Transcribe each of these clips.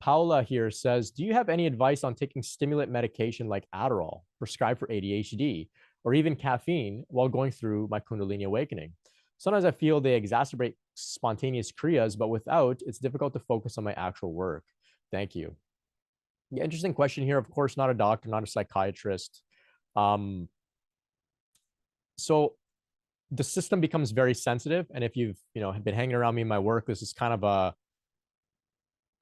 Paula here says, do you have any advice on taking stimulant medication like Adderall, prescribed for ADHD, or even caffeine while going through my Kundalini awakening? Sometimes I feel they exacerbate spontaneous kriyas, but without, it's difficult to focus on my actual work. Thank you. Yeah, interesting question here. Of course, not a doctor, not a psychiatrist. Um, so the system becomes very sensitive. And if you've, been hanging around me in my work, this is kind of a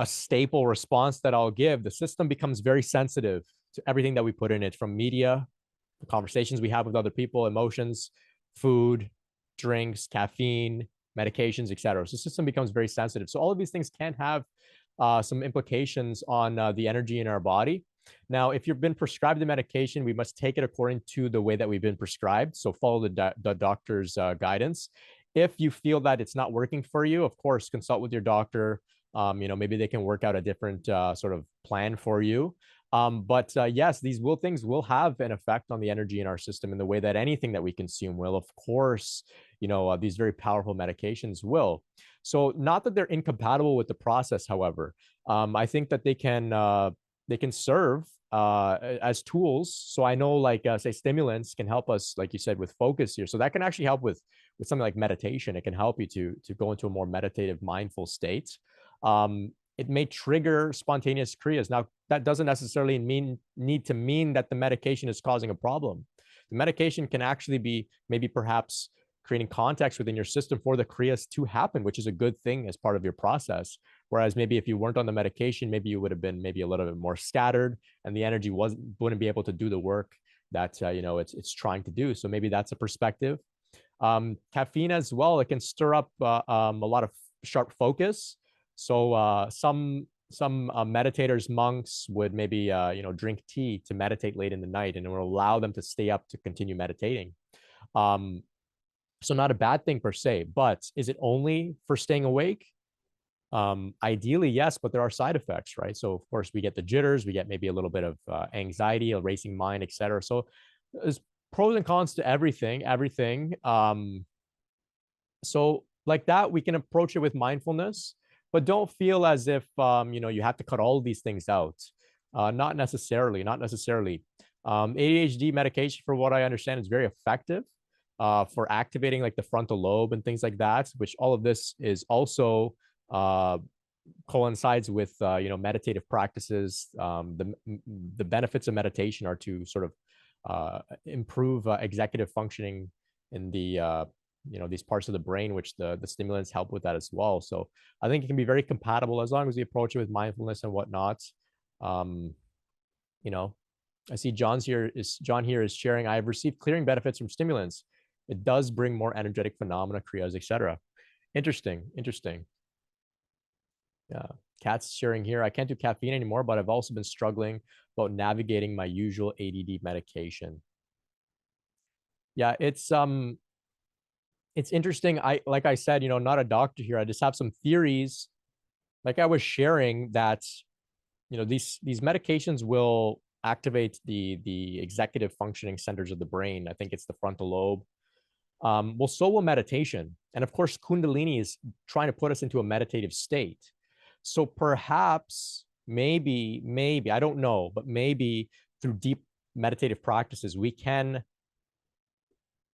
staple response that I'll give. The system becomes very sensitive to everything that we put in it, from media, the conversations we have with other people, emotions, food, drinks, caffeine, medications, etc. So the system becomes very sensitive. So all of these things can have some implications on the energy in our body. Now, if you've been prescribed the medication, we must take it according to the way that we've been prescribed. So follow the doctor's guidance. If you feel that it's not working for you, of course, consult with your doctor. Maybe they can work out a different sort of plan for you. But yes, these things will have an effect on the energy in our system in the way that anything that we consume will. Of course, these very powerful medications will. So not that they're incompatible with the process, however. I think that they can serve as tools. So I know, like say, stimulants can help us, like you said, with focus here. So that can actually help with something like meditation. It can help you to go into a more meditative, mindful state. It may trigger spontaneous kriyas. Now, that doesn't necessarily need to mean that the medication is causing a problem. The medication can actually be maybe perhaps creating context within your system for the kriyas to happen, which is a good thing as part of your process. Whereas maybe if you weren't on the medication, maybe you would have been maybe a little bit more scattered, and the energy wouldn't be able to do the work that it's trying to do. So maybe that's a perspective. Caffeine as well, it can stir up a lot of sharp focus. So some meditators, monks would maybe drink tea to meditate late in the night, and it will allow them to stay up to continue meditating. So not a bad thing per se, but is it only for staying awake? Ideally, yes, but there are side effects, right? So of course we get the jitters, we get maybe a little bit of anxiety, a racing mind, etc. So there's pros and cons to everything. So like that, we can approach it with mindfulness, but don't feel as if you have to cut all of these things out. Not necessarily. ADHD medication, for what I understand, is very effective for activating like the frontal lobe and things like that, which all of this is also coincides with meditative practices. The benefits of meditation are to sort of improve executive functioning in the these parts of the brain, which the stimulants help with that as well. So I think it can be very compatible as long as we approach it with mindfulness and whatnot. I see John here is sharing, I have received clearing benefits from stimulants. It does bring more energetic phenomena, kriyas, etc. Interesting. Yeah. Cat's sharing here, I can't do caffeine anymore, but I've also been struggling about navigating my usual ADD medication. Yeah, it's interesting. Like I said, not a doctor here. I just have some theories. Like I was sharing that, these medications will activate the executive functioning centers of the brain. I think it's the frontal lobe. Well, so will meditation. And of course, Kundalini is trying to put us into a meditative state. So perhaps, maybe, I don't know, but maybe through deep meditative practices, we can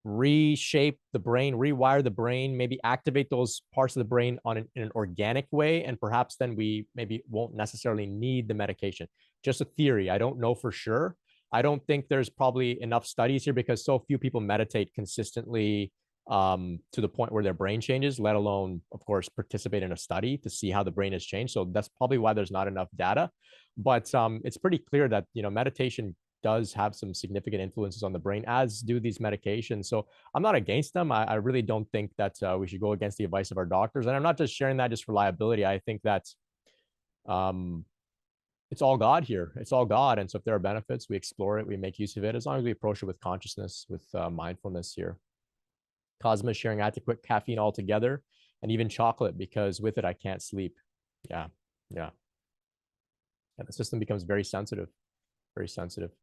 reshape the brain, rewire the brain, maybe activate those parts of the brain in an organic way. And perhaps then we maybe won't necessarily need the medication. Just a theory. I don't know for sure. I don't think there's probably enough studies here because so few people meditate consistently to the point where their brain changes, let alone, of course, participate in a study to see how the brain has changed. So that's probably why there's not enough data. But it's pretty clear that, meditation does have some significant influences on the brain, as do these medications. So I'm not against them. I really don't think that we should go against the advice of our doctors. And I'm not just sharing that just for liability. I think that it's all God here. It's all God. And so if there are benefits, we explore it, we make use of it, as long as we approach it with consciousness, with mindfulness here. Cosma is sharing, I had to quit caffeine altogether and even chocolate because with it, I can't sleep. Yeah. And the system becomes very sensitive.